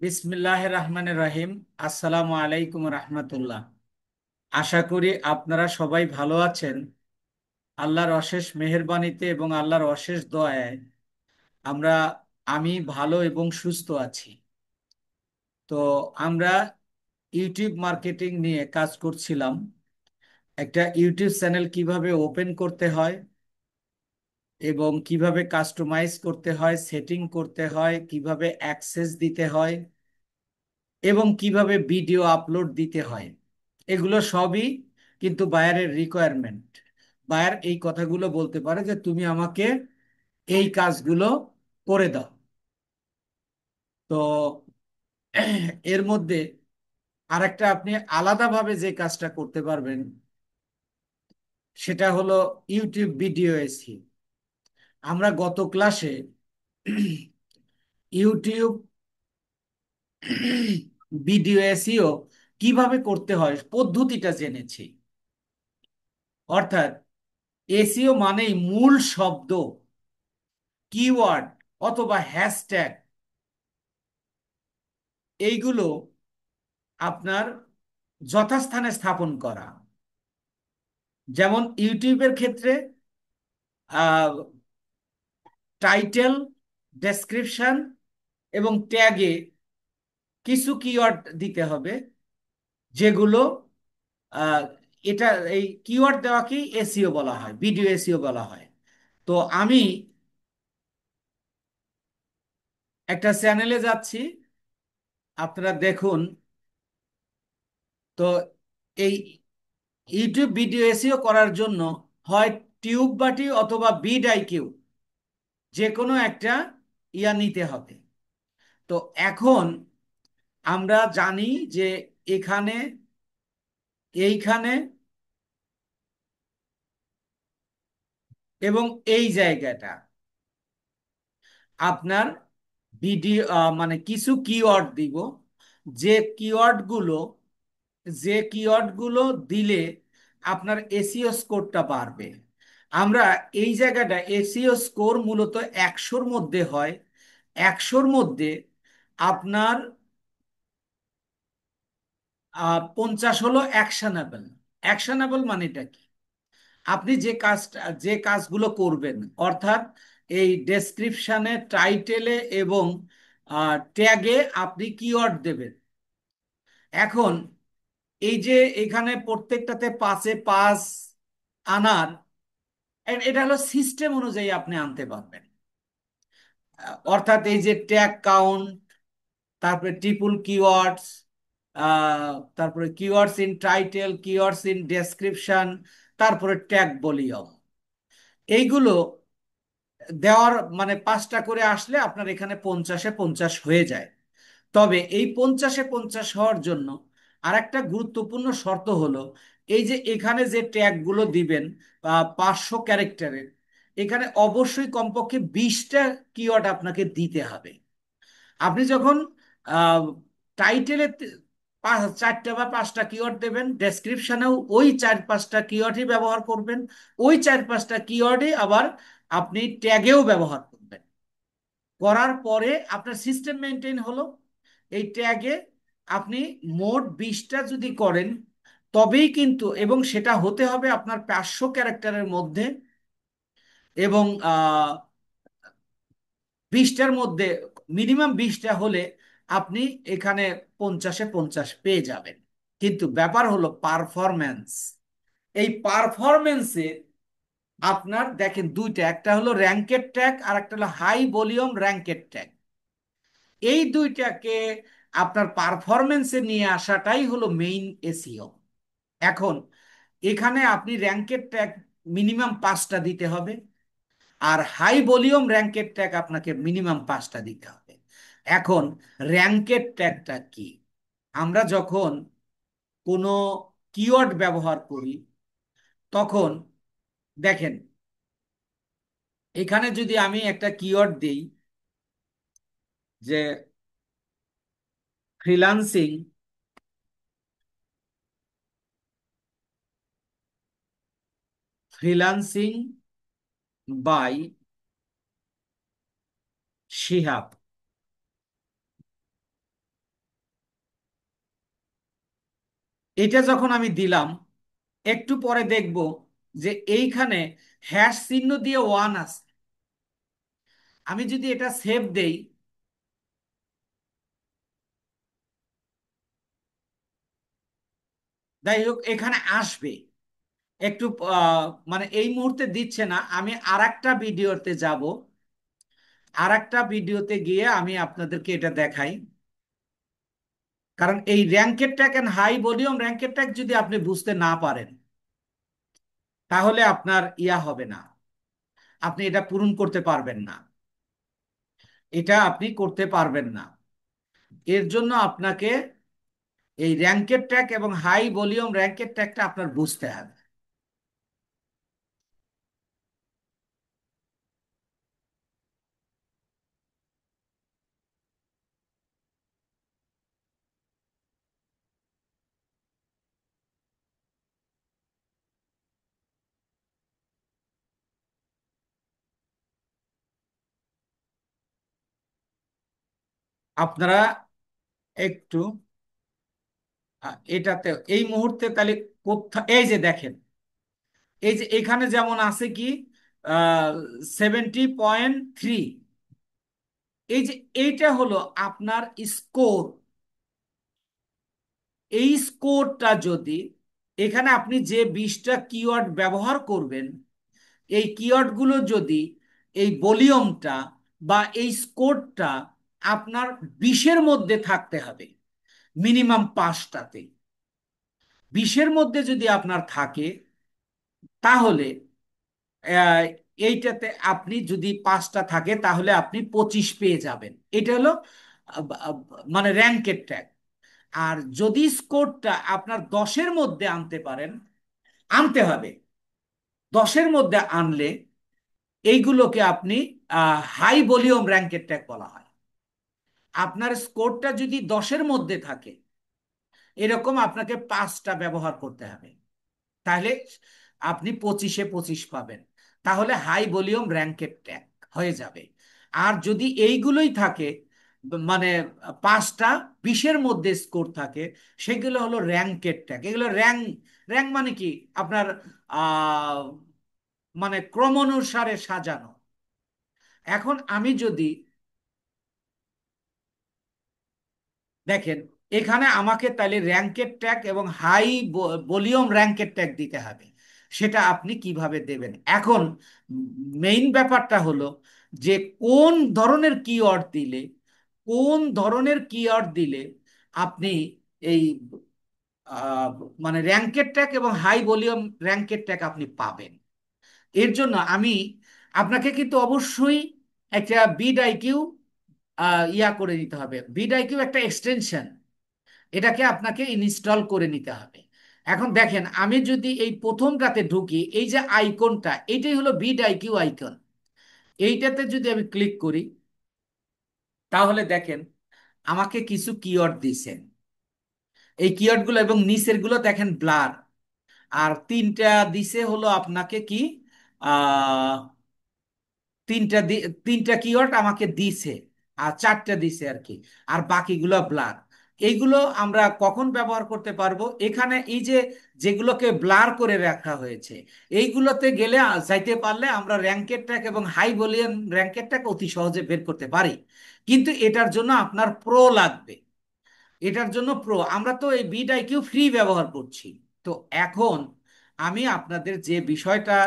বিসমিল্লাহির রহমানির রহিম। আসসালামু আলাইকুম রহমতুল্লাহ। আশা করি আপনারা সবাই ভালো আছেন। আল্লাহর অশেষ মেহেরবানিতে এবং আল্লাহর অশেষ দয়ায় আমরা আমি ভালো এবং সুস্থ আছি। তো আমরা ইউটিউব মার্কেটিং নিয়ে কাজ করছিলাম। একটা ইউটিউব চ্যানেল কিভাবে ওপেন করতে হয় এবং কিভাবে কাস্টমাইজ করতে হয়, সেটিং করতে হয়, কিভাবে অ্যাক্সেস দিতে হয় এবং কিভাবে ভিডিও আপলোড দিতে হয়, এগুলো সবই কিন্তু বায়ারের রিকোয়ারমেন্ট। বায়ার এই কথাগুলো বলতে পারে যে তুমি আমাকে এই কাজগুলো করে দাও। তো এর মধ্যে আরেকটা আপনি আলাদাভাবে যে কাজটা করতে পারবেন সেটা হলো ইউটিউব ভিডিও এসি। আমরা গত ক্লাসে ইউটিউব ভিডিও এসিও কিভাবে করতে হয় পদ্ধতিটা জেনেছি। অর্থাৎ এসিও মানেই মূল শব্দ, কিওয়ার্ড অথবা হ্যাশট্যাগ, এইগুলো আপনার যথাস্থানে স্থাপন করা। যেমন ইউটিউবের ক্ষেত্রে টাইটেল, ডেসক্রিপশন এবং ট্যাগে কিছু কিওয়ার্ড দিতে হবে, যেগুলো আহ, এটা এই কিওয়ার্ড দেওয়াকেই এসইও বলা হয়, ভিডিও এসইও বলা হয়। তো আমি একটা চ্যানেলে যাচ্ছি, আপনারা দেখুন। তো এই ইউটিউব ভিডিও এসইও করার জন্য হয় টিউব বাটি অথবা বিড আইকিউ, যে কোনো একটা নিতে হবে। তো এখন আমরা জানি যে এখানে, এইখানে এবং এই জায়গাটা আপনার ভিডিও মানে কিছু কিওয়ার্ড দিব, যে কিওয়ার্ডগুলো যে কিওয়ার্ডগুলো দিলে আপনার এসইও স্কোরটা বাড়বে। আমরা এই জায়গাটা এসইও স্কোর মূলত 100-র মধ্যে হয়। 100-র মধ্যে আপনার 50 হলো অ্যাকশনাবল। অ্যাকশনাবল মানেটা কি? আপনি যে কাজগুলো করবেন, অর্থাৎ এই ডেসক্রিপশনে, টাইটেলে এবং ট্যাগে আপনি কিওয়ার্ড দেবেন। এখন এই যে এখানে প্রত্যেকটাতে 5-এ 5 আনার, এটা হলো সিস্টেম অনুযায়ী আপনি আনতে পারবেন। অর্থাৎ এই যে ট্যাগ কাউন্ট, তারপরে ট্রিপল কিওয়ার্ডস, তারপরে keywords in title, keywords in description, তারপরে ট্যাগ ভলিউম, এইগুলো দেওয়ার মানে 5টা করে আসলে আপনার এখানে 50-এ 50 হয়ে যায়। তবে এই 50-এ 50 হওয়ার জন্য আরেকটা গুরুত্বপূর্ণ শর্ত হলো, এই যে এখানে যে ট্যাগগুলো দিবেন 500 ক্যারেক্টারের, এখানে অবশ্যই কমপক্ষে 20টা কিওয়ার্ড আপনাকে দিতে হবে। আপনি যখন টাইটেলে 4টা বা 5টা কিওয়ার্ড দেবেন, ডেসক্রিপশনেও ওই 4-5টা কিওয়ার্ডই ব্যবহার করবেন, ওই 4-5টা কিওয়ার্ডই আবার আপনি ট্যাগেও ব্যবহার করবেন। করার পরে আপনার সিস্টেম মেনটেন হলো। এই ট্যাগে আপনি মোট 20টা যদি করেন তবেই কিন্তু, এবং সেটা হতে হবে আপনার 500 ক্যারেক্টারের মধ্যে, এবং 20টার মধ্যে মিনিমাম 20টা হলে আপনি এখানে 50-এ 50 পেয়ে যাবেন। কিন্তু ব্যাপার হলো পারফরম্যান্স। এই পারফরম্যান্সে আপনার দেখেন দুইটা, একটা হলো র্যাঙ্কেড ট্যাগ আর একটা হলো হাই ভলিউম র্যাঙ্কেড ট্যাগ। এই দুইটাকে আপনার পারফরমেন্সে নিয়ে আসাটাই হলো মেইন এসইও। এখন এখানে আপনি র্যাঙ্কেড ট্যাগ মিনিমাম 5টা দিতে হবে, আর হাই ভলিউম র্যাঙ্কেড ট্যাগ আপনাকে মিনিমাম 5টা দিতে হবে। এখন র্যাঙ্কেড ট্যাগটা কি? আমরা যখন কোনো কিওয়ার্ড ব্যবহার করি তখন দেখেন, এখানে যদি আমি একটা কিওয়ার্ড দিই যে ফ্রিল্যান্সিং, ফ্রিল্যান্সিং বাই শিহাব, এটা যখন আমি দিলাম, একটু পরে দেখব যে এইখানে হ্যাশ চিহ্ন দিয়ে ওয়ান আছে। আমি যদি এটা সেভ দেই, যাই হোক এখানে আসবে একটু। মানে এই মুহূর্তে দিচ্ছে না, আমি আরেকটা ভিডিওতে যাব, আরেকটা ভিডিওতে গিয়ে আমি আপনাদেরকে এটা দেখাই। কারণ এই র্যাঙ্কের ট্যাগ এন্ড হাই ভলিউম র্যাঙ্কের ট্যাগ যদি আপনি বুঝতে না পারেন, তাহলে আপনার ইয়া হবে না, আপনি এটা পূরণ করতে পারবেন না, এটা আপনি করতে পারবেন না। এর জন্য আপনাকে এই র্যাঙ্কের ট্যাগ এবং হাই ভলিউম র্যাঙ্কের ট্যাগটা আপনার বুঝতে হবে। আপনারা একটু এটাতে এই মুহূর্তে তাহলে কোথায়, এই যে দেখেন, এই যে এখানে যেমন আছে কি 70.3, এই যে এইটা হলো আপনার স্কোর। এই স্কোরটা যদি, এখানে আপনি যে 20টা কিওয়ার্ড ব্যবহার করবেন, এই কিওয়ার্ডগুলো যদি এই ভলিউমটা বা এই স্কোরটা আপনার 20-এর মধ্যে থাকতে হবে, মিনিমাম 5টাতে। 20-এর মধ্যে যদি আপনার থাকে, তাহলে আহ, এইটাতে আপনি যদি 5টা থাকে তাহলে আপনি 25 পেয়ে যাবেন। এটা হলো আহ, আহ, মানে র্যাঙ্কের ট্যাগ। আর যদি স্কোরটা আপনার 10-এর মধ্যে আনতে পারেন, আনতে হবে, 10-এর মধ্যে আনলে এইগুলোকে আপনি হাই ভলিউম র্যাঙ্কের ট্যাগ বলা হয়। আপনার স্কোরটা যদি 10-এর মধ্যে থাকে, এরকম আপনাকে 5টা ব্যবহার করতে হবে, তাহলে আপনি 25-এ 25 পাবেন, তাহলে হাই ভলিউম র্যাঙ্কের ট্যাগ হয়ে যাবে। আর যদি এইগুলোই থাকে, মানে 5টা 20-এর মধ্যে স্কোর থাকে, সেগুলো হলো র্যাঙ্কের ট্যাগ। এগুলো র্যাঙ্ক, র্যাঙ্ক মানে কি আপনার আহ মানে ক্রমানুসারে সাজানো। এখন আমি যদি দেখেন, এখানে আমাকে তাহলে র্যাঙ্কের ট্যাগ এবং হাই ভলিউম র্যাঙ্কের ট্যাগ দিতে হবে। সেটা আপনি কিভাবে দেবেন? এখন মেইন ব্যাপারটা হলো যে কোন ধরনের কিওয়ার্ড দিলে, কোন ধরনের কিওয়ার্ড দিলে আপনি এই আহ, মানে র্যাঙ্কের ট্যাগ এবং হাই ভলিউম র্যাঙ্কের ট্যাগ আপনি পাবেন। এর জন্য আমি আপনাকে কিন্তু অবশ্যই একটা বিড আইকিউ ইয়া করে নিতে হবে। বিড আইকিউ একটা এক্সটেনশন, এটাকে আপনাকে ইনস্টল করে নিতে হবে। এখন দেখেন, আমি যদি এই প্রথমটাতে ঢুকি, এই যে আইকনটা, এটাই হলো বিড আইকিউ আইকন। এইটাতে যদি আমি ক্লিক করি, তাহলে দেখেন আমাকে কিছু কিওয়ার্ড দিছেন। এই কিওয়ার্ডগুলো এবং নিচের গুলো দেখেন ব্লার। আর তিনটা দিছে হলো আপনাকে কি, আহ তিনটা তিনটা কিওয়ার্ড আমাকে দিছে, আর 4টা দিছে আর কি। আর বাকিগুলো ব্লার। এইগুলো আমরা কখন ব্যবহার করতে পারবো? এখানে এই যে যেগুলোকে ব্লার করে রাখা হয়েছে, এইগুলোতে গেলে যাইতে পারলে আমরা র্যাঙ্কের ট্যাগ এবং হাই ভলিউম র্যাঙ্কের ট্যাগ অতি সহজে বের করতে পারি। কিন্তু এটার জন্য আপনার প্রো লাগবে। এটার জন্য প্রো, আমরা তো এই বিট আইকিউ ফ্রি ব্যবহার করছি। তো এখন আমি আপনাদের যে বিষয়টা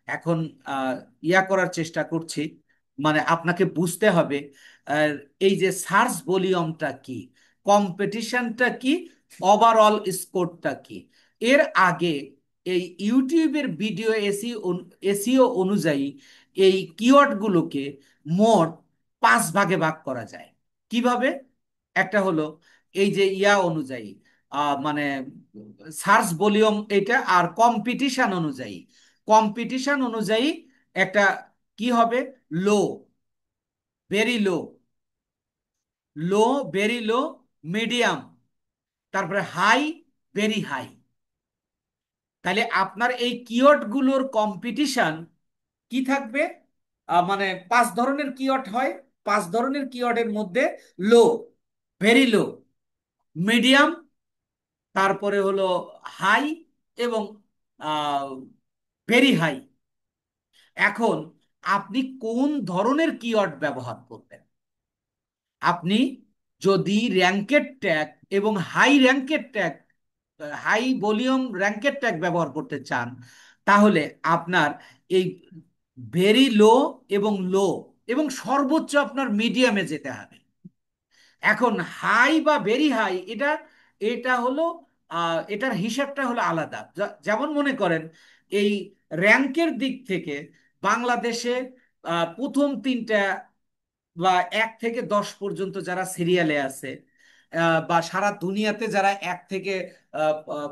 এখন আহ, ইয়া করার চেষ্টা করছি, মানে আপনাকে বুঝতে হবে আহ, এই যে সার্চ ভলিউমটা কি, কম্পিটিশনটা কি, ওভারঅল স্কোরটা কি। এর আগে এই ইউটিউবের ভিডিও এসিও, এসিও অনুযায়ী এই কিওয়ার্ডগুলোকে মোট 5 ভাগে ভাগ করা যায়। কিভাবে? একটা হলো এই যে ইয়া অনুযায়ী, মানে সার্চ ভলিউম এটা, আর কম্পিটিশন অনুযায়ী। কম্পিটিশন অনুযায়ী একটা কি হবে, লো, ভেরি লো, লো, ভেরি লো, মিডিয়াম, তারপরে হাই, ভেরি হাই। তাহলে আপনার এই কিওয়ার্ড গুলোর কম্পিটিশন কি থাকবে? মানে 5 ধরনের কিওয়ার্ড হয়। 5 ধরনের কিওয়ার্ডের মধ্যে লো, ভেরি লো, মিডিয়াম, তারপরে হলো হাই এবং ভেরি হাই। এখন আপনি কোন ধরনের কিওয়ার্ড ব্যবহার করবেন? আপনি যদি র্যাঙ্কের ট্যাগ এবং হাই র্যাঙ্কের ট্যাগ, হাই ভলিউম র্যাঙ্কের ট্যাগ ব্যবহার করতে চান, তাহলে আপনার এই ভেরি লো এবং লো এবং সর্বোচ্চ আপনার মিডিয়ামে যেতে হবে। এখন হাই বা ভেরি হাই, এটা এটা হলো এটার হিসাবটা হলো আলাদা। যেমন মনে করেন এই র্যাঙ্কের দিক থেকে বাংলাদেশে প্রথম তিনটা বা 1 থেকে 10 পর্যন্ত যারা সিরিয়ালে আছে, বা সারা দুনিয়াতে যারা 1 থেকে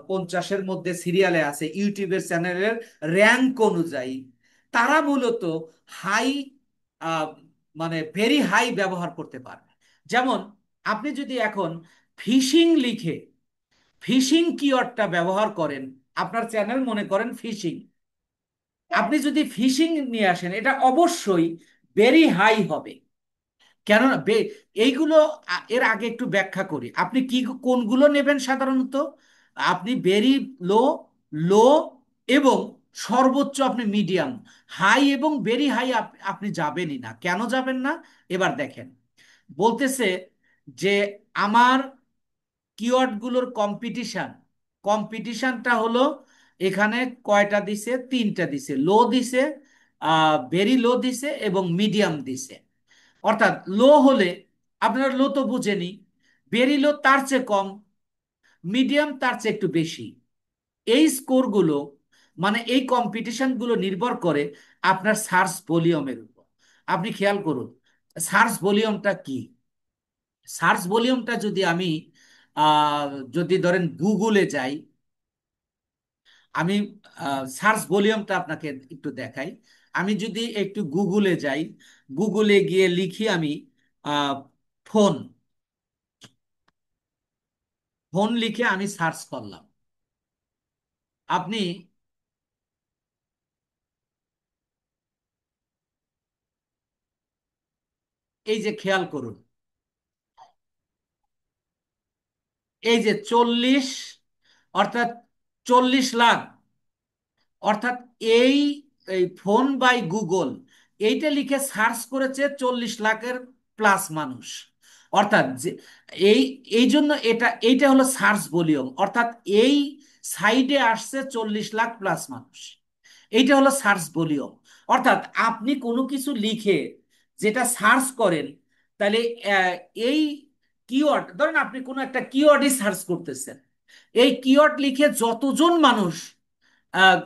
50-এর মধ্যে সিরিয়ালে আছে ইউটিউবের চ্যানেলের র্যাঙ্ক অনুযায়ী, তারা মূলত হাই, মানে ভেরি হাই ব্যবহার করতে পারবে। যেমন আপনি যদি এখন ফিশিং লিখে ফিশিং কিওয়ার্ডটা ব্যবহার করেন, আপনার চ্যানেল মনে করেন ফিশিং, আপনি যদি ফিশিং নিয়ে আসেন, এটা অবশ্যই ভেরি হাই হবে। কেননা এইগুলো এর আগে একটু ব্যাখ্যা করি। আপনি কি কোনগুলো নেবেন সাধারণত? আপনি ভেরি লো, লো এবং সর্বোচ্চ আপনি মিডিয়াম। হাই এবং ভেরি হাই আপনি যাবেনই না। কেন যাবেন না? এবার দেখেন, বলতেছে যে আমার কিওয়ার্ডগুলোর কম্পিটিশনটা হলো এখানে কয়টা দিছে? 3টা দিছে। লো দিছে, ভেরি লো দিছে এবং মিডিয়াম দিছে। অর্থাৎ লো হলে, আপনারা লো তো বুঝেনি, ভেরি লো তার চেয়ে কম, মিডিয়াম তার চেয়ে একটু বেশি। এই স্কোরগুলো, মানে এই কম্পিটিশনগুলো নির্ভর করে আপনার সার্চ ভলিউমের উপর। আপনি খেয়াল করুন সার্চ ভলিউমটা কি। সার্চ ভলিউমটা যদি আমি আহ, যদি ধরেন গুগলে যাই, আমি সার্চ ভলিউমটা আপনাকে একটু দেখাই। আমি যদি একটু গুগলে যাই, গুগলে গিয়ে লিখি আমি আহ, ফোন, ফোন লিখে আমি সার্চ করলাম। আপনি এই যে খেয়াল করুন, এই যে 40, অর্থাৎ 40 লাখ, অর্থাৎ এই এই ফোন বাই গুগল এইটা লিখে সার্চ করেছে 40 লাখের প্লাস মানুষ। অর্থাৎ যে এই এই জন্য এইটা হলো সার্চ ভলিউম, অর্থাৎ এই সাইডে আসছে 40 লাখ প্লাস মানুষ। এইটা হলো সার্চ ভলিউম। অর্থাৎ আপনি কোনো কিছু লিখে যেটা সার্চ করেন, তাহলে আহ, এই কিওয়ার্ড, ধরেন আপনি কোনো একটা কিওয়ার্ডই সার্চ করতেছেন, এই কিওয়ার্ড লিখে যতজন মানুষ আহ,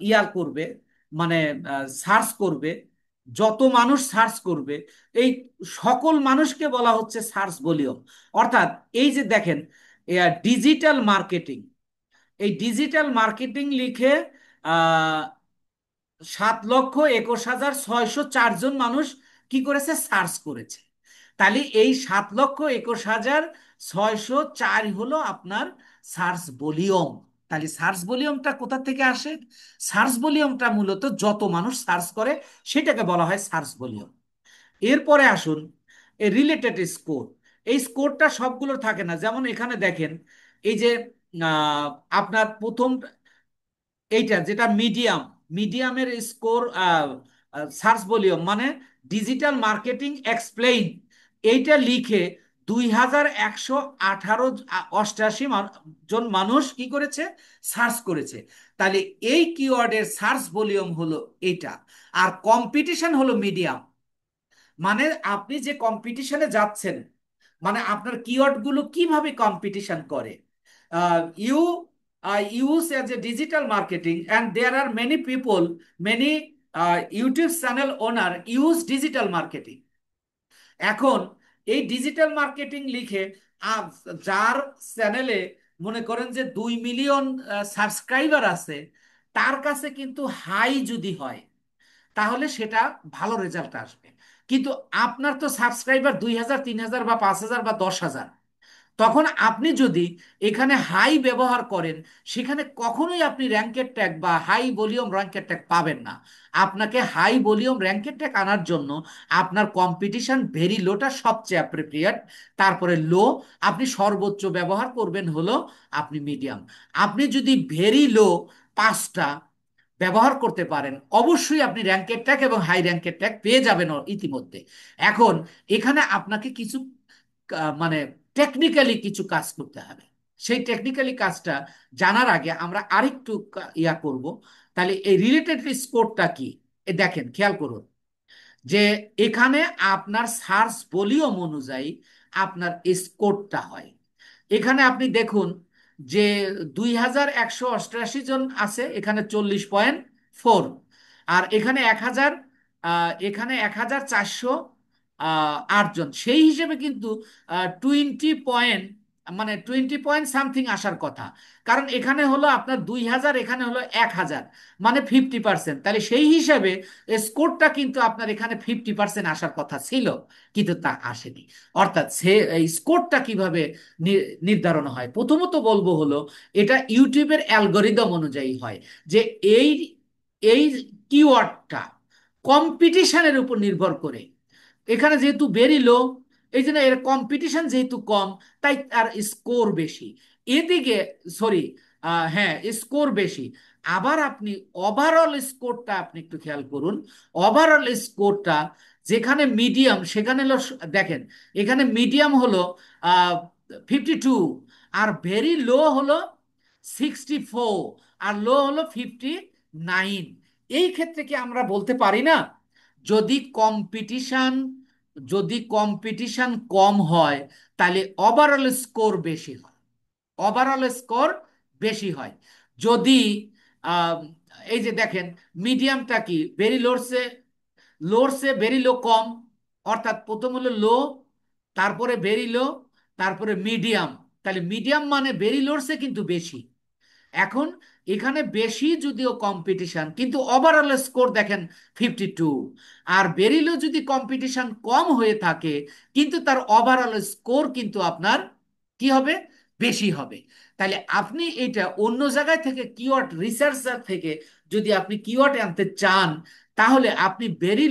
ইয়া করবে, মানে সার্চ করবে, যত মানুষ সার্চ করবে, এই সকল মানুষকে বলা হচ্ছে সার্চ ভলিউম। অর্থাৎ এই যে দেখেন ডিজিটাল মার্কেটিং, এই ডিজিটাল মার্কেটিং লিখে আহ 7,21,604 জন মানুষ কি করেছে? সার্চ করেছে। তাহলে এই 7,21,604 হলো আপনার সার্চ ভলিউম। তাহলে সার্চ ভলিউমটা কোথা থেকে আসে? সার্চ ভলিউমটা মূলত যত মানুষ সার্চ করে সেটাকে বলা হয় সার্চ ভলিউম। এরপরে আসুন এই রিলেটেড স্কোর। এই স্কোরটা সবগুলো থাকে না। যেমন এখানে দেখেন এই যে আহ, আপনার প্রথম এইটা যেটা মিডিয়াম, মিডিয়ামের স্কোর, সার্চ ভলিউম মানে ডিজিটাল মার্কেটিং এক্সপ্লেইন, এইটা লিখে 2,118 88 জন মানুষ কি করেছে? সার্চ করেছে। তাহলে এই কিওয়ার্ডের সার্চ ভলিউম হলো এইটা। আর কম্পিটিশন হলো মিডিয়াম, মানে আপনি যে কম্পিটিশনে যাচ্ছেন, মানে আপনার কিওয়ার্ড গুলো কিভাবে কম্পিটিশন করে। You use as a digital marketing and there are many people, many YouTube channel owner use digital marketing. এখন এই ডিজিটাল মার্কেটিং লিখে আহ, যার চ্যানেলে মনে করেন যে 2 মিলিয়ন সাবস্ক্রাইবার আছে, তার কাছে কিন্তু হাই যদি হয় তাহলে সেটা ভালো রেজাল্ট আসবে। কিন্তু আপনার তো সাবস্ক্রাইবার 2,000, 3,000 বা 5,000 বা 10,000, তখন আপনি যদি এখানে হাই ব্যবহার করেন, সেখানে কখনোই আপনি র্যাঙ্কের ট্যাগ বা হাই ভলিউম র্যাঙ্কের ট্যাগ পাবেন না। আপনাকে হাই ভলিউম র্যাঙ্কের ট্যাগ আনার জন্য আপনার কম্পিটিশন ভেরি লোটা সবচেয়ে অ্যাপ্রোপ্রিয়েট, তারপরে লো। আপনি সর্বোচ্চ ব্যবহার করবেন হলো আপনি মিডিয়াম। আপনি যদি ভেরি লো 5টা ব্যবহার করতে পারেন, অবশ্যই আপনি র্যাঙ্কের ট্যাগ এবং হাই র্যাঙ্কের ট্যাগ পেয়ে যাবেন ইতিমধ্যে। এখন এখানে আপনাকে কিছু মানে টেকনিক্যালি কিছু কাজ করতে হবে। সেই টেকনিক্যালি কাজটা জানার আগে আমরা আরেকটু ইয়া করব। তাহলে এই রিলেটেড স্কোরটা কি, এ দেখেন খেয়াল করুন যে এখানে আপনার সার্চ ভলিউম অনুযায়ী আপনার স্কোরটা হয়। এখানে আপনি দেখুন যে 2188 জন আছে, এখানে 40.4। আর এখানে 1000, এখানে 1408 জন, সেই হিসেবে কিন্তু 20 পয়েন্ট, মানে 20 পয়েন্ট সামথিং আসার কথা। কারণ এখানে হলো আপনার 2000, এখানে হলো 1000, মানে 50%। তাহলে সেই হিসাবে স্কোরটা কিন্তু আপনার এখানে 50% আসার কথা ছিল, কিন্তু তা আসেনি। অর্থাৎ সে এই স্কোরটা কিভাবে নির্ধারণ হয়, প্রথমত বলবো হলো এটা ইউটিউবের অ্যালগরিদম অনুযায়ী হয়। যে এই এই কিওয়ার্ডটা কম্পিটিশনের উপর নির্ভর করে, এখানে যেহেতু ভেরি লো, এই জন্য এর কম্পিটিশন যেহেতু কম, তাই তার স্কোর বেশি। এদিকে সরি, হ্যাঁ, স্কোর বেশি। আবার আপনি ওভারঅল স্কোরটা আপনি একটু খেয়াল করুন। ওভারঅল স্কোরটা যেখানে মিডিয়াম, সেখানে হলো দেখেন এখানে মিডিয়াম হলো 52, আর ভেরি লো হলো 64, আর লো হলো 59। এই ক্ষেত্রে কি আমরা বলতে পারি না, যদি কম্পিটিশন যদি কম্পিটিশন কম হয় তাহলে ওভারঅল স্কোর বেশি হয়, ওভারঅল স্কোর বেশি হয়। যদি আহ, এই যে দেখেন মিডিয়ামটা কি, ভেরি লোর সে ভেরি লো কম, অর্থাৎ প্রথম হলো লো, তারপরে ভেরি লো, তারপরে মিডিয়াম। তাহলে মিডিয়াম মানে ভেরি লোরসে কিন্তু বেশি। এখন এখানে বেশি যদিও কম্পিটিশন, কিন্তু ওভারঅল স্কোর দেখেন 52। আর বেরিলো যদি কম্পিটিশন কম হয়ে থাকে, কিন্তু তার ওভারঅল স্কোর কিন্তু আপনার কি হবে, বেশি হবে। তাহলে আপনি এটা অন্য জায়গায় থেকে কিওয়ার্ড রিসার্চার থেকে যদি আপনি কিওয়ার্ড আনতে চান, তাহলে আপনি ভেরি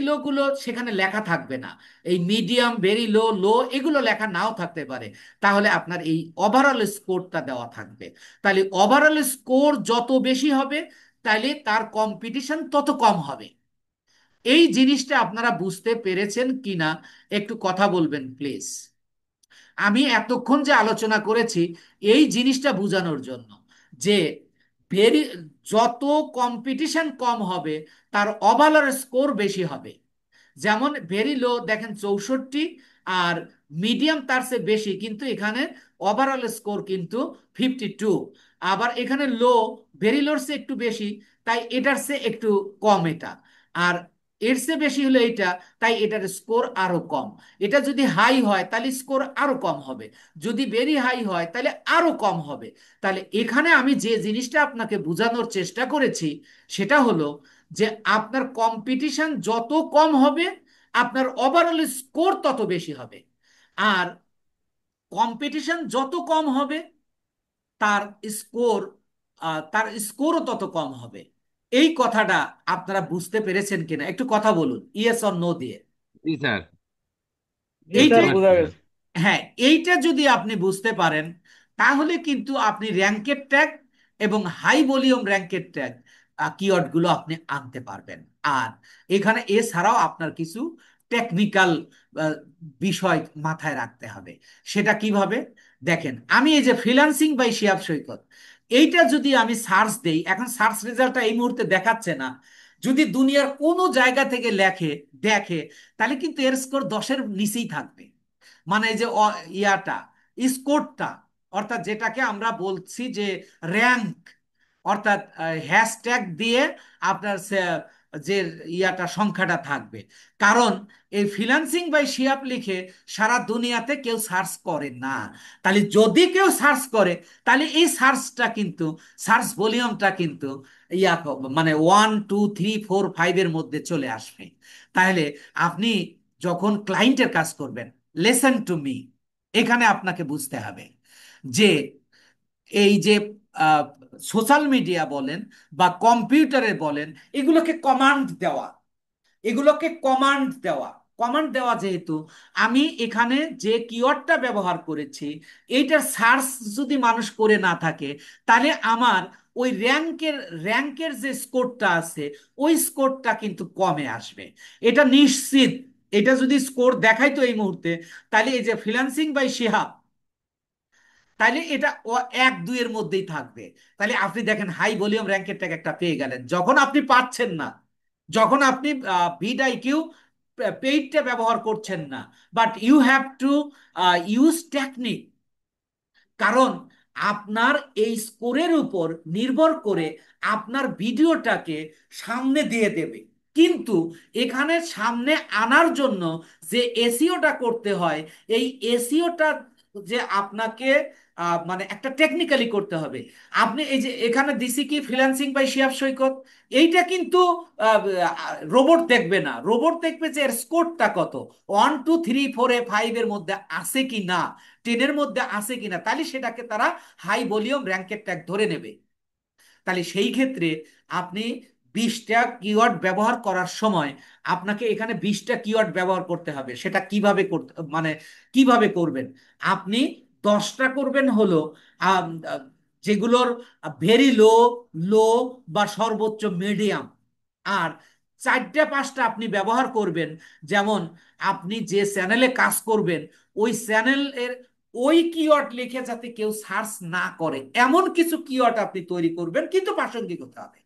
লো গুলো সেখানে লেখা থাকবে না। এই মিডিয়াম, ভেরি লো, লো এগুলো লেখা নাও থাকতে পারে। তাহলে আপনার এই ওভারঅল স্কোরটা দেওয়া থাকবে। তাহলে ওভারঅল স্কোর যত বেশি হবে, তাহলে তার কম্পিটিশন তত কম হবে। এই জিনিসটা আপনারা বুঝতে পেরেছেন কিনা একটু কথা বলবেন প্লিজ। আমি এতক্ষণ যে আলোচনা করেছি এই জিনিসটা বোঝানোর জন্য যে ভেরি যত কম্পিটিশন কম হবে, তার ওভারঅল স্কোর বেশি হবে। যেমন ভেরি লো দেখেন 64, আর মিডিয়াম তার চেয়ে বেশি, কিন্তু এখানে ওভারঅল স্কোর কিন্তু 52। আবার এখানে লো ভেরি লোর চেয়ে একটু বেশি, তাই এটার চেয়ে একটু কম এটা। আর এর চেয়ে বেশি হলো এইটা, তাই এটার স্কোর আরো কম। এটা যদি হাই হয় তাহলে স্কোর আরো কম হবে, যদি ভেরি হাই হয় তাহলে আরো কম হবে। তাহলে এখানে আমি যে জিনিসটা আপনাকে বোঝানোর চেষ্টা করেছি সেটা হলো যে আপনার কম্পিটিশন যত কম হবে, আপনার ওভারঅল স্কোর তত বেশি হবে। আর কম্পিটিশন যত কম হবে, তার স্কোর তার স্কোরও তত কম হবে। এই কথাটা আপনারা বুঝতে পেরেছেন কিনা একটু কথা বলুন, ইয়েস অর নো দিয়ে। জি স্যার, জি এই যে স্যার, বোঝা পারছি স্যার। গেছে। হ্যাঁ, এইটা যদি আপনি বুঝতে পারেন, তাহলে কিন্তু আপনি র্যাঙ্কের ট্যাগ এবং হাই ভলিউম র্যাঙ্কের ট্যাগ কিওয়ার্ড গুলো আপনি আনতে পারবেন। আর এখানে এছাড়াও আপনার কিছু টেকনিক্যাল বিষয় মাথায় রাখতে হবে। সেটা কিভাবে, দেখেন আমি এই যে ফ্রিল্যান্সিং বাই শিহাব সৈকত, এইটা যদি আমি সার্চ দেই, এখন সার্চ রেজাল্টটা এই মুহূর্তে দেখাচ্ছে না, যদি দুনিয়ার কোনো জায়গা থেকে দেখে, তাহলে কিন্তু এর স্কোর 10-এর নিচেই থাকবে। মানে এই যে ইয়াটা স্কোরটা, অর্থাৎ যেটাকে আমরা বলছি যে র্যাঙ্ক, অর্থাৎ হ্যাশট্যাগ দিয়ে আপনার যে ইয়াটা সংখ্যাটা থাকবে। কারণ এই ফ্রিল্যান্সিং বাই শিহাব লিখে সারা দুনিয়াতে কেউ সার্চ করে না। তাহলে যদি কেউ সার্চ করে, তাহলে এই সার্চটা কিন্তু, সার্চ ভলিউমটা কিন্তু মানে 1 2 3 4 5 এর মধ্যে চলে আসবে। তাহলে আপনি যখন ক্লায়েন্টের কাজ করবেন, লেসেন টু মি। এখানে আপনাকে বুঝতে হবে যে এই যে সোশ্যাল মিডিয়া বলেন বা কম্পিউটারে বলেন, এগুলোকে কমান্ড দেওয়া, এগুলোকে কমান্ড দেওয়া, কমান্ড দেওয়া যেহেতু আমি এখানে যে কিওয়ার্ডটা ব্যবহার করেছি, এইটার সার্চ যদি মানুষ করে না থাকে, তাহলে আমার ওই র্যাঙ্কের যে স্কোরটা আছে, ওই স্কোরটা কিন্তু কমে আসবে, এটা নিশ্চিত। এটা যদি স্কোর দেখাইতো এই মুহূর্তে, তাহলে এই যে ফ্রিল্যান্সিং বাই শিহাব, তাহলে এটা এক দুইয়ের মধ্যেই থাকবে। তাহলে আপনি দেখেন হাই ভলিউম র্যাঙ্কের ট্যাগ একটা পেয়ে গেলেন, যখন আপনি পাচ্ছেন না, যখন আপনি ভিড আইকিউ পেইডটা ব্যবহার করছেন না, but you have to use technique. কারণ আপনার এই স্কোরের উপর নির্ভর করে আপনার ভিডিওটাকে সামনে দিয়ে দেবে। কিন্তু এখানে সামনে আনার জন্য যে এসিওটা করতে হয়, এই এসিওটা যে আপনাকে মানে একটা টেকনিক্যালি করতে হবে। আপনি এই যে এখানে দিছি কি ফ্রিল্যান্সিং বাই শিহাব সৈকত, এইটা কিন্তু রোবট দেখবে না। রোবট দেখবে যে এর স্কোরটা কত, 1 2 3 4 5 এর মধ্যে আছে কি না, 10-এর মধ্যে আছে কিনা, তাহলে সেটাকে তারা হাই ভলিউম র্যাঙ্কের ট্যাগ ধরে নেবে। তাহলে সেই ক্ষেত্রে আপনি 20টা কিওয়ার্ড ব্যবহার করার সময় আপনাকে এখানে 20টা কিওয়ার্ড ব্যবহার করতে হবে। সেটা কিভাবে করতে, মানে কিভাবে করবেন, আপনি 10টা করবেন হলো আম, আহ, যেগুলোর ভেরি লো, লো বা সর্বোচ্চ মিডিয়াম। আর 4টা 5টা আপনি ব্যবহার করবেন, যেমন আপনি যে চ্যানেলে কাজ করবেন, ওই চ্যানেলের ওই কিওয়ার্ড লিখে যাতে কেউ সার্চ না করে এমন কিছু কিওয়ার্ড আপনি তৈরি করবেন, কিন্তু প্রাসঙ্গিক হতে হবে।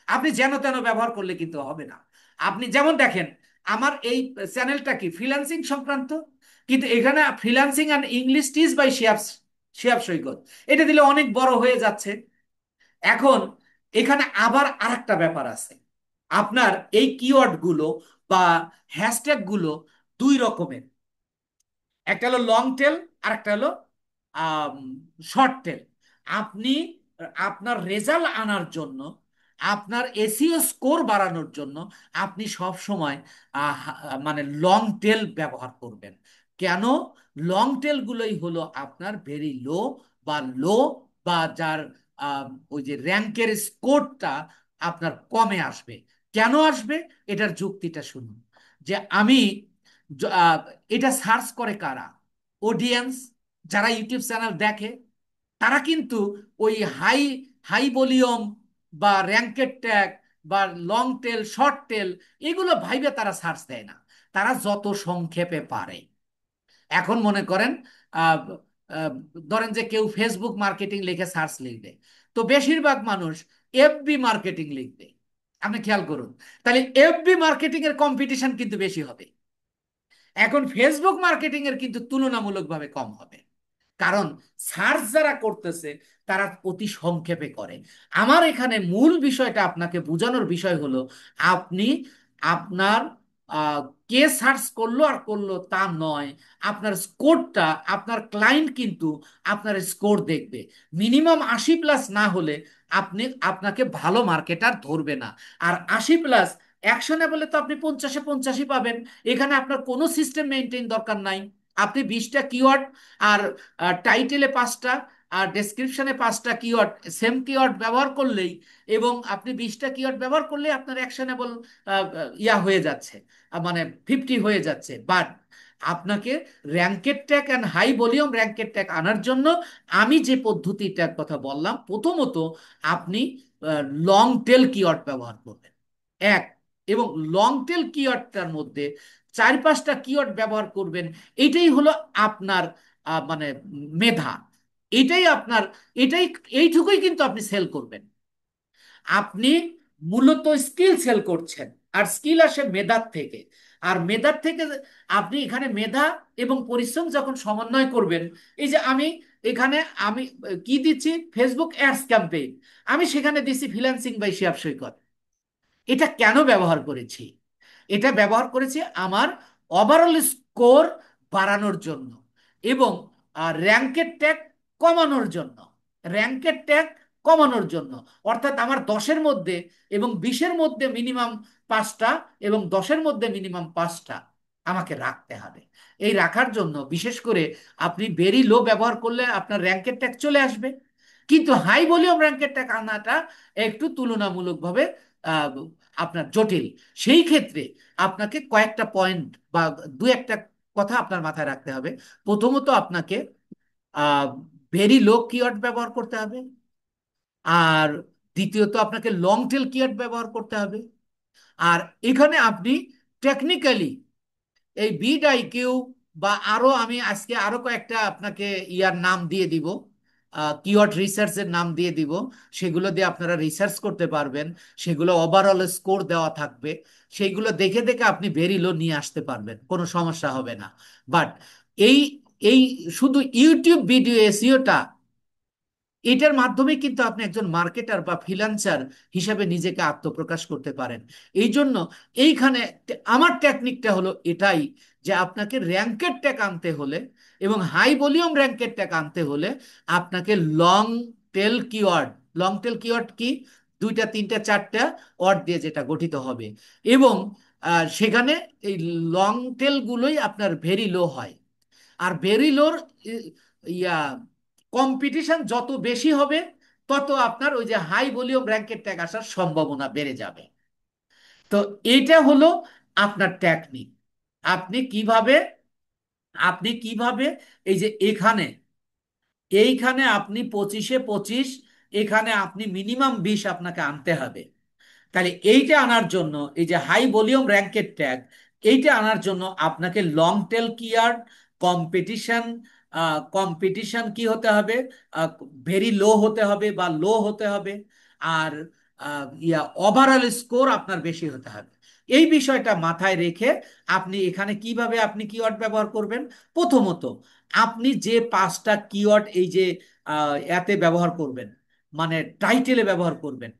আপনি যেন তেন ব্যবহার করলে কিন্তু হবে না। আপনি যেমন দেখেন, আমার এই চ্যানেলটা কি ফ্রিল্যান্সিং সংক্রান্ত, কিন্তু এখানে ফ্রিল্যান্সিং অ্যান্ড ইংলিশ টিজ বাই শিহাব, শিহাব সৈকত, এটা দিলে অনেক বড় হয়ে যাচ্ছে। এখন এখানে আবার আরেকটা ব্যাপার আছে, আপনার এই কিওয়ার্ড গুলো বা হ্যাশট্যাগ গুলো দুই রকমের, একটা হলো লং টেল আর একটা হলো শর্ট টেল। আপনি আপনার রেজাল্ট আনার জন্য, আপনার এসইও স্কোর বাড়ানোর জন্য আপনি সব সময় মানে লং টেল ব্যবহার করবেন। কেন? লং টেল গুলোই হলো আপনার ভেরি লো বা লো, বা যার ওই যে র্যাঙ্কের স্কোরটা আপনার কমে আসবে। কেন আসবে? এটার যুক্তিটা শুনুন। যে আমি য- আহ, এটা সার্চ করে কারা? অডিয়েন্স, যারা ইউটিউব চ্যানেল দেখে, তারা কিন্তু ওই হাই হাই ভলিউম বা র্যাঙ্কের ট্যাগ বা লং টেল শর্ট টেল এগুলো ভাইবে তারা সার্চ দেয় না, তারা যত সংক্ষেপে পারে। এখন মনে করেন আহ, আহ, ধরেন যে কেউ ফেসবুক মার্কেটিং লিখে সার্চ লিখবে, তো বেশিরভাগ মানুষ এফবি মার্কেটিং লিখবে। আপনি খেয়াল করুন, তাহলে এফবি মার্কেটিং এর কম্পিটিশন কিন্তু বেশি হবে। এখন ফেসবুক মার্কেটিং এর কিন্তু তুলনামূলকভাবে কম হবে, কারণ সার্চ যারা করতেছে তারা অতি সংক্ষেপে করে। আমার এখানে মূল বিষয়টা আপনাকে বোঝানোর বিষয় হলো, আপনি আপনার আহ, কে সার্চ করলো আর করলো তা নয়, আপনার স্কোরটা, আপনার ক্লায়েন্ট কিন্তু আপনার স্কোর দেখবে। মিনিমাম 80+ না হলে আপনি, আপনাকে ভালো মার্কেটার ধরবে না। আর 80+, অ্যাকশনেবলে তো আপনি 50-এ 50 পাবেন। এখানে আপনার কোনো সিস্টেম মেনটেন দরকার নাই। আপনি 20টা কিওয়ার্ড আর টাইটেলে 5টা আর ডেসক্রিপশনে 5টা কিওয়ার্ড, সেম কিওয়ার্ড ব্যবহার করলেই, এবং আপনি 20টা কিওয়ার্ড ব্যবহার করলেই আপনার অ্যাকশনেবল ইয়া হয়ে যাচ্ছে, মানে 50 হয়ে যাচ্ছে। বাট আপনাকে র্যাঙ্কের ট্যাগ অ্যান্ড হাই ভলিউম র্যাঙ্কের ট্যাগ আনার জন্য আমি যে পদ্ধতিটার কথা বললাম, প্রথমত আপনি লং টেল কিওয়ার্ড ব্যবহার করবেন, এক। এবং লং টেল কিওয়ার্ডটার মধ্যে 4-5টা কিওয়ার্ড ব্যবহার করবেন। এটাই হলো আপনার মানে মেধা, এটাই আপনার, এটাই, এইটুকুই কিন্তু আপনি সেল করবেন। আপনি মূলত স্কিল সেল করছেন, আর স্কিল আসে মেধার থেকে। আর মেধার থেকে আপনি এখানে মেধা এবং পরিশ্রম যখন সমন্বয় করবেন, এই যে আমি এখানে আমি কি দিচ্ছি, ফেসবুক অ্যাডস ক্যাম্পেইন, আমি সেখানে দিচ্ছি ফ্রিল্যান্সিং বাই শিহাব সৈকত। এটা কেন ব্যবহার করেছি? এটা ব্যবহার করেছি আমার ওভারঅল স্কোর বাড়ানোর জন্য, এবং র্যাঙ্কের ট্যাগ কমানোর জন্য। র্যাঙ্কের ট্যাগ কমানোর জন্য, অর্থাৎ আমার 10-এর মধ্যে এবং 20-এর মধ্যে মিনিমাম 5টা এবং 10-এর মধ্যে মিনিমাম 5টা। আমাকে রাখতে হবে। এই রাখার জন্য বিশেষ করে আপনি ভেরি লো ব্যবহার করলে আপনার র্যাঙ্কের ট্যাগ চলে আসবে, কিন্তু হাই ভলিউম র্যাঙ্কের ট্যাগ আনাটা একটু তুলনামূলকভাবে আহ, আপনার জটিল। সেই ক্ষেত্রে আপনাকে কয়েকটা পয়েন্ট বা দু একটা কথা আপনার মাথায় রাখতে হবে। প্রথমত আপনাকে ভেরি লো কিওয়ার্ড ব্যবহার করতে হবে, আর দ্বিতীয়ত আপনাকে লং টেল কিওয়ার্ড ব্যবহার করতে হবে। আর এখানে আপনি টেকনিক্যালি এই বিট আইকিউ বা আরো, আমি আজকে আরো কয়েকটা আপনাকে ইয়ার নাম দিয়ে দিব, কিওয়ার্ড রিসার্চের নাম দিয়ে দিব, সেগুলো দিয়ে আপনারা রিসার্চ করতে পারবেন। সেগুলো ওভারঅল স্কোর দেওয়া থাকবে, সেইগুলো দেখে দেখে আপনি ভেরি লো নিয়ে আসতে পারবেন, কোনো সমস্যা হবে না। বাট এই এই শুধু ইউটিউব ভিডিও এসইওটা, এটার মাধ্যমে কিন্তু আপনি একজন মার্কেটার বা ফ্রিল্যান্সার হিসাবে নিজেকে আত্মপ্রকাশ করতে পারেন। এই জন্য এইখানে আমার টেকনিকটা হলো এটাই, যে আপনাকে র্যাঙ্কের ট্যাগ আনতে হলে এবং হাই ভলিউম র্যাঙ্কের ট্যাগ আনতে হলে আপনাকে long tail keyword, long tail keyword কি, দুইটা তিনটা চারটা ওয়ার্ড দিয়ে যেটা গঠিত হবে, এবং সেখানে এই লং টেল গুলোই আপনার ভেরি লো হয়। আর বেরিলোর ইয়া কম্পিটিশন যত বেশি হবে, তত আপনার ওই যে হাই ভলিউম র্যাঙ্কের ট্যাগ আসার সম্ভাবনা বেড়ে যাবে। তো এটা হলো আপনার টেকনিক। আপনি কিভাবে আপনি কিভাবে এই যে এখানে, এইখানে আপনি 25-এ 25, এখানে আপনি মিনিমাম 20 আপনাকে আনতে হবে। তাহলে এইটা আনার জন্য, এই যে হাই ভলিউম র্যাঙ্কের ট্যাগ, এইটা আনার জন্য আপনাকে লং টেল কিয়ার্ড, কম্পিটিশন, কম্পিটিশন কি হতে হবে, ভেরি লো হতে হবে বা লো হতে হবে, আর ওভারঅল স্কোর আপনার বেশি হতে হবে। এই বিষয়টা মাথায় রেখে আপনি এখানে কিভাবে আপনি কিওয়ার্ড ব্যবহার করবেন। প্রথমত আপনি যে 5টা কিওয়ার্ড এই যে এতে ব্যবহার করবেন, মানে টাইটেলে ব্যবহার করবেন,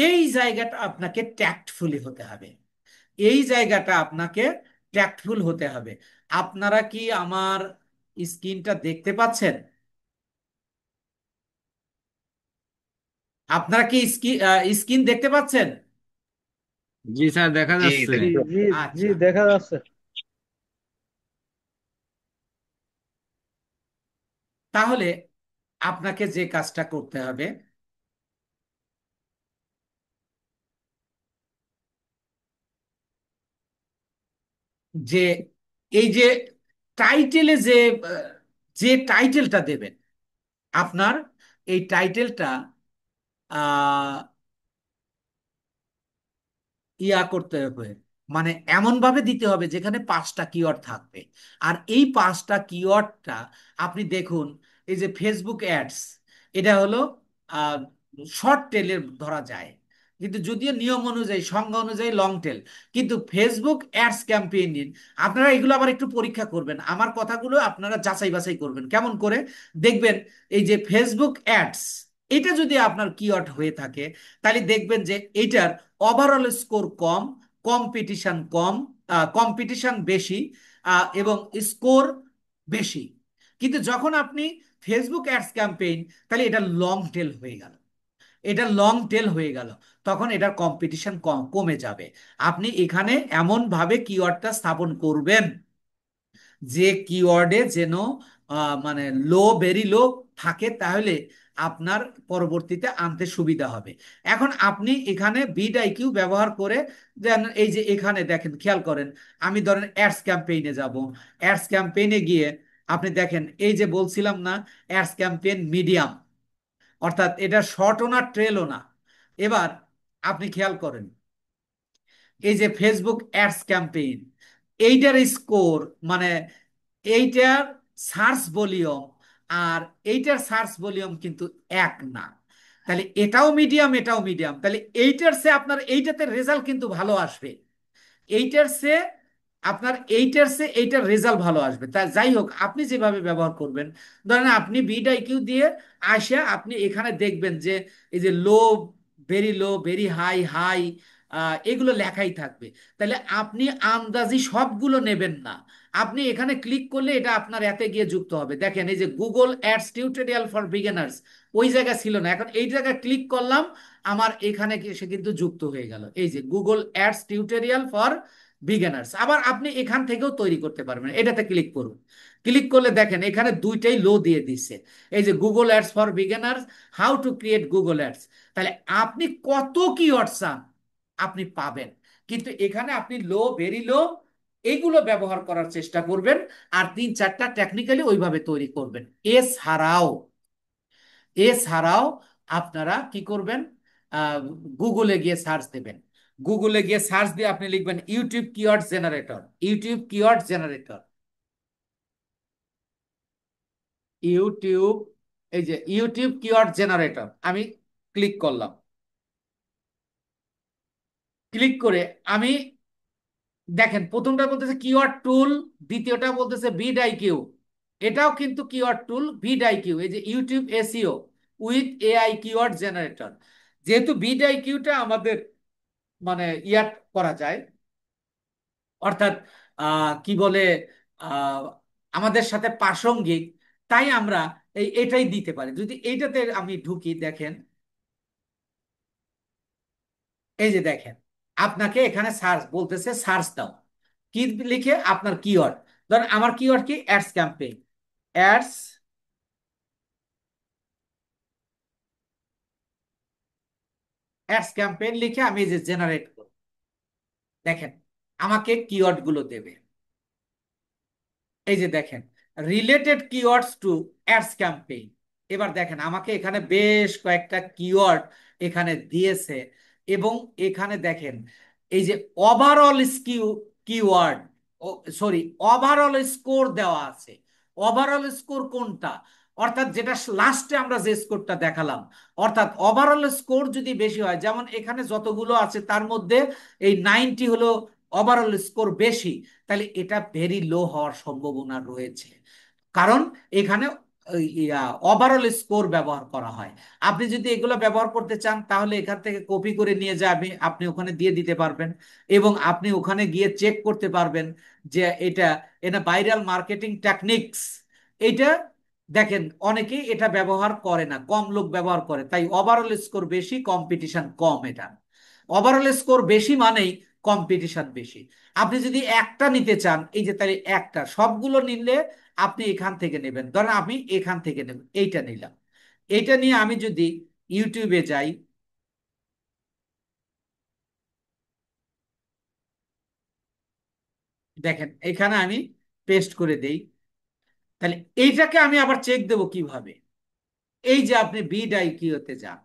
এই জায়গাটা আপনাকে ট্যাক্টফুলি হতে হবে। এই জায়গাটা আপনাকে ট্যাক্টফুল হতে হবে। আপনারা কি আমার স্ক্রিনটা দেখতে পাচ্ছেন? আপনারা কি স্ক্রিন দেখতে পাচ্ছেন? জি স্যার, দেখা জি যাচ্ছে। দেখা জি জি যাচ্ছে। জি, আচ্ছা, দেখা যাচ্ছে। তাহলে আপনাকে যে কাজটা করতে হবে, যে এই যে টাইটেলে যে যে টাইটেলটা দেবেন আপনার, এই টাইটেলটা করতে হবে, মানে এমন ভাবে দিতে হবে যেখানে 5টা কিওয়ার্ড থাকবে। আর এই 5টা কিওয়ার্ডটা আপনি দেখুন, এই যে ফেসবুক অ্যাডস, এটা হলো শর্ট টেলের ধরা যায়, কিন্তু যদিও নিয়ম অনুযায়ী সংজ্ঞা অনুযায়ী লং টেল। কিন্তু ফেসবুক অ্যাডস ক্যাম্পেইন আপনারা এগুলো আবার একটু পরীক্ষা করবেন, আমার কথাগুলো আপনারা যাচাই বাছাই করবেন কেমন করে। দেখবেন এই যে ফেসবুক অ্যাডস, এটা যদি আপনার কিওয়ার্ড হয়ে থাকে, তাহলে দেখবেন যে এইটার ওভারঅল স্কোর কম, কম্পিটিশন কম, কম্পিটিশন বেশি, এবং স্কোর বেশি। কিন্তু যখন আপনি ফেসবুক অ্যাডস ক্যাম্পেইন, তাহলে এটা লং টেল হয়ে গেল, এটা লং টেল হয়ে গেল, তখন এটার কম্পিটিশন কমে যাবে। আপনি এখানে এমন ভাবে কিওয়ার্ডটা স্থাপন করবেন যে কিওয়ার্ডে যেন মানে লো, ভেরি লো থাকে, তাহলে আপনার পরবর্তীতে আনতে সুবিধা হবে। এখন আপনি এখানে বিড আইকিউ ব্যবহার করে দেন, এই যে এখানে দেখেন, খেয়াল করেন, আমি ধরেন অ্যাডস ক্যাম্পেইনে যাব। অ্যাডস ক্যাম্পেইনে গিয়ে আপনি দেখেন, এই যে বলছিলাম না, অ্যাডস ক্যাম্পেইন মিডিয়াম, অর্থাৎ এটা শর্টও না ট্রেলও না। এবার আপনি খেয়াল করেন, এই যে ফেসবুক অ্যাডস ক্যাম্পেইন, এইটার স্কোর, মানে এইটার সার্চ ভলিউম আর এইটার সার্চ ভলিউম কিন্তু এক না। তাহলে এটাও মিডিয়াম, এটাও মিডিয়াম, তাহলে এইটার সে আপনার এইটাতে রেজাল্ট কিন্তু ভালো আসবে। এইটার সে এইটার সে এইটার রেজাল্ট ভালো আসবে। তা যাই হোক, আপনি যেভাবে ব্যবহার করবেন, ধরেন আপনি বিড আইকিউ দিয়ে আসে আপনি এখানে দেখবেন যে এই যে low, very low, very high, high, এগুলো লেখাই থাকবে। তাহলে আপনি আন্দাজি সবগুলো নেবেন না, আপনি এখানে ক্লিক করলে এটা আপনার এতে গিয়ে যুক্ত হবে। দেখেন এই যে Google ads tutorial for beginners, ওই জায়গায় ছিল না, এখন এই জায়গায় ক্লিক করলাম, আমার এখানে এসে কিন্তু যুক্ত হয়ে গেল। এই যে Google ads tutorial for beginners. আবার আপনি এখান থেকেও তৈরি করতে পারবেন, এটাতে ক্লিক করুন। ক্লিক করলে দেখেন এখানে দুইটাই লো দিয়ে দিচ্ছে। এই যে Google ads for beginners, how to create Google ads. তাহলে আপনি কত কিওয়ার্ড চান আপনি পাবেন, কিন্তু এখানে আপনি লো, ভেরি লো এইগুলো ব্যবহার করার চেষ্টা করবেন। আর তিন চারটা টেকনিক্যালি ওইভাবে তৈরি করবেন। এছাড়াও এছাড়াও আপনারা কি করবেন, গুগলে গিয়ে সার্চ দেবেন। গুগলে গিয়ে সার্চ দিয়ে আপনি লিখবেন YouTube keyword generator, YouTube keyword generator, YouTube, এই যে ইউটিউব কিওয়ার্ড জেনারেটর, আমি ক্লিক করলাম। ক্লিক করে আমি দেখেন প্রথমটা বলতেছে কিওয়ার্ড টুল, দ্বিতীয়টা বলতেছে বিড আইকিউ। এটাও কিন্তু কিওয়ার্ড টুল, বিড আইকিউ, এই যে YouTube SEO with AI keyword generator. যেহেতু বিড আইকিউটা আমাদের মানে ইয়ার করা যায়, অর্থাৎ কি বলে, আহ, আমাদের সাথে প্রাসঙ্গিক, তাই আমরা এটাই দিতে পারি। যদি এইটাতে আমি ঢুকি দেখেন, এই যে দেখেন আপনাকে এখানে সার্চ বলতেছে, সার্চ দাও কি লিখে আপনার কিওয়ার্ড। ধরেন আমার কিওয়ার্ড কি, ads campaign. Ads, ads campaign লিখে আমি এই যে জেনারেট করব, দেখেন আমাকে কিওয়ার্ড গুলো দেবে। এই যে দেখেন related keywords to ads campaign. এবার দেখেন আমাকে এখানে বেশ কয়েকটা কিওয়ার্ড এখানে দিয়েছে। এবং এখানে দেখেন এই যে overall keyword, sorry, overall score দেওয়া আছে। ওভারঅল স্কোর কোনটা, অর্থাৎ যেটা লাস্টে আমরা যে স্কোরটা দেখালাম, অর্থাৎ ওভারঅল স্কোর যদি বেশি হয়, যেমন এখানে যতগুলো আছে তার মধ্যে এই 90 হলো ওভারঅল স্কোর বেশি, তাহলে এটা ভেরি লো হওয়ার সম্ভাবনা রয়েছে। কারণ এখানে ওভারঅল স্কোর ব্যবহার করা হয়। আপনি যদি এগুলো ব্যবহার করতে চান তাহলে এখান থেকে কপি করে নিয়ে যাবে, আপনি ওখানে দিয়ে দিতে পারবেন। এবং আপনি ওখানে গিয়ে চেক করতে পারবেন যে এটা এটা ভাইরাল মার্কেটিং টেকনিক্স। এটা দেখেন অনেকেই এটা ব্যবহার করে না, কম লোক ব্যবহার করে, তাই ওভারঅল স্কোর বেশি, কম্পিটিশন কম। এটা ওভারঅল স্কোর বেশি মানেই কম্পিটিশন বেশি। আপনি যদি একটা নিতে চান, এই যে তাই একটা, সবগুলো নিলে আপনি এখান থেকে নেবেন। ধরেন আমি এখান থেকে নেব, এইটা নিলাম। এইটা নিয়ে আমি যদি ইউটিউবে যাই, দেখেন এখানে আমি পেস্ট করে দেই। তাহলে এইটাকে আমি আবার চেক দেব কিভাবে, এই যে আপনি বিড আইকিউতে যান।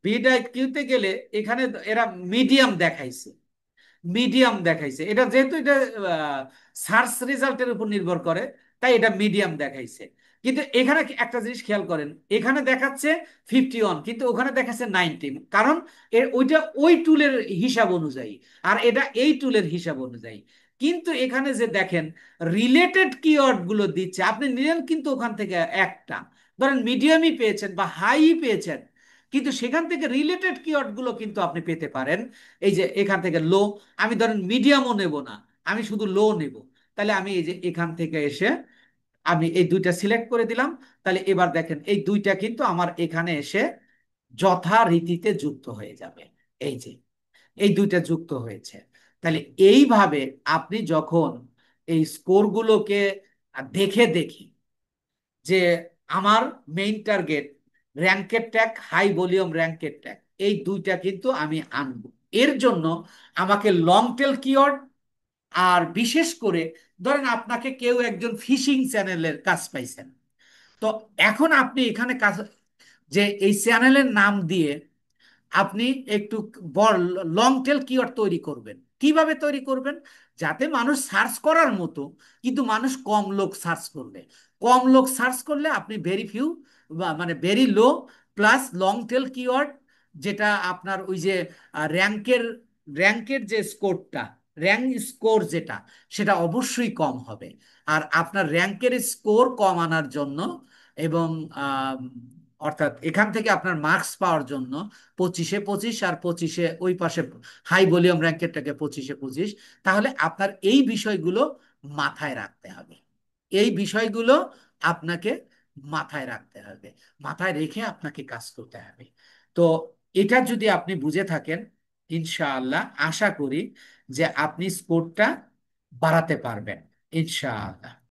বিড আইকিউতে গেলে এখানে এরা মিডিয়াম দেখাইছে, মিডিয়াম দেখাইছে। এটা যেহেতু এটা সার্চ রেজাল্টের উপর নির্ভর করে, তাই এটা মিডিয়াম দেখাইছে। কিন্তু এখানে একটা জিনিস খেয়াল করেন, এখানে দেখাচ্ছে 51 কিন্তু ওখানে দেখাচ্ছে 90, কারণ ওইটা ওই টুলের হিসাব অনুযায়ী, আর এটা এই টুলের হিসাব অনুযায়ী। কিন্তু এখানে যে দেখেন রিলেটেড কিওয়ার্ড গুলো দিচ্ছে, আপনি নিলেন কিন্তু ওখান থেকে একটা, ধরেন মিডিয়ামই পেয়েছেন বা হাই পেয়েছেন, কিন্তু সেখান থেকে রিলেটেড কিওয়ার্ড গুলো কিন্তু আপনি পেতে পারেন। এই যে এখান থেকে লো, আমি ধরেন মিডিয়ামও নেব না, আমি শুধু লো নেব। তাহলে আমি এই যে এখান থেকে এসে আমি এই দুইটা সিলেক্ট করে দিলাম। তাহলে এবার দেখেন এই দুইটা কিন্তু আমার এখানে এসে যথারীতিতে যুক্ত হয়ে যাবে। এই যে এই দুইটা যুক্ত হয়েছে। তাহলে এইভাবে আপনি যখন এই স্কোরগুলোকে দেখে দেখে যে আমার মেইন টার্গেট র্যাঙ্কের ট্যাগ, হাই ভলিউম র্যাঙ্কের ট্যাগ, এই দুইটা কিন্তু আমি আনবো। এর জন্য আমাকে লং টেল কিওয়ার্ড, আর বিশেষ করে ধরেন আপনাকে কেউ একজন ফিশিং চ্যানেলের কাজ পাইছেন, তো এখন আপনি এখানে কাজ, যে এই চ্যানেলের নাম দিয়ে আপনি একটু বড় লং টেল কিওয়ার্ড তৈরি করবেন। কিভাবে তৈরি করবেন, যাতে মানুষ সার্চ করার মতো, কিন্তু মানুষ কম লোক সার্চ করবে। কম লোক সার্চ করলে আপনি ভেরি ফিউ, মানে very low, plus long tail keyword, যেটা আপনার ওই যে র্যাঙ্কের র্যাঙ্কের যে স্কোরটা, র্যাঙ্ক স্কোর যেটা, সেটা অবশ্যই কম হবে। আর আপনার র্যাঙ্কের স্কোর কম আনার জন্য এবং আম, অর্থাৎ এখান থেকে আপনার মার্কস পাওয়ার জন্য 25-এ 25 আর 25-এ ওই পাশে হাই ভলিউম র্যাঙ্কেরটাকে 25-এ 25, তাহলে আপনার এই বিষয়গুলো মাথায় রাখতে হবে। এই বিষয়গুলো আপনাকে মাথায় রাখতে হবে, মাথায় রেখে আপনাকে কাজ করতে হবে। তো এটা যদি আপনি বুঝে থাকেন ইনশাআল্লাহ আশা করি যে আপনি স্কোরটা বাড়াতে পারবেন ইনশাআল্লাহ।